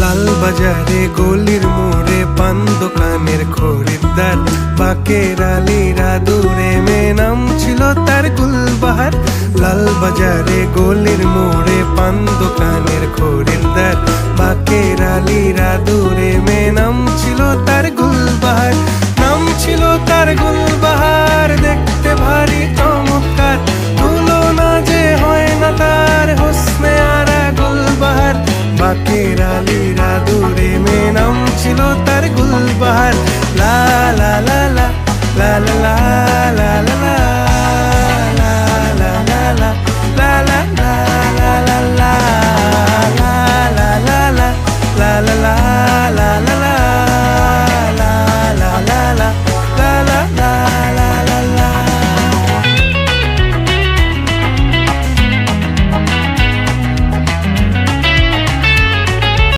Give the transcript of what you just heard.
লাল বাজারে গলির মোড়ে পান দোকানের খরিদ্দার, বাকের আলীরা দূরে মে নাম ছিল তার গুলবাহার। লাল বাজারে গলির মোড়ে পান দোকানের খরিদ্দার, বাকের আলীরা দূরে মে নাম ছিল তার গুলবাহার। নাম ছিল তার গুলবাহার, দেখতে ভারী চমৎকার, তুলনা যে হয় না তার হোসনে আরা গুলবাহার। বাকের আলীরা দূরে মে নাম ছিল তার গুলবাহার। লা লা লা লা লা লা লা লা লা।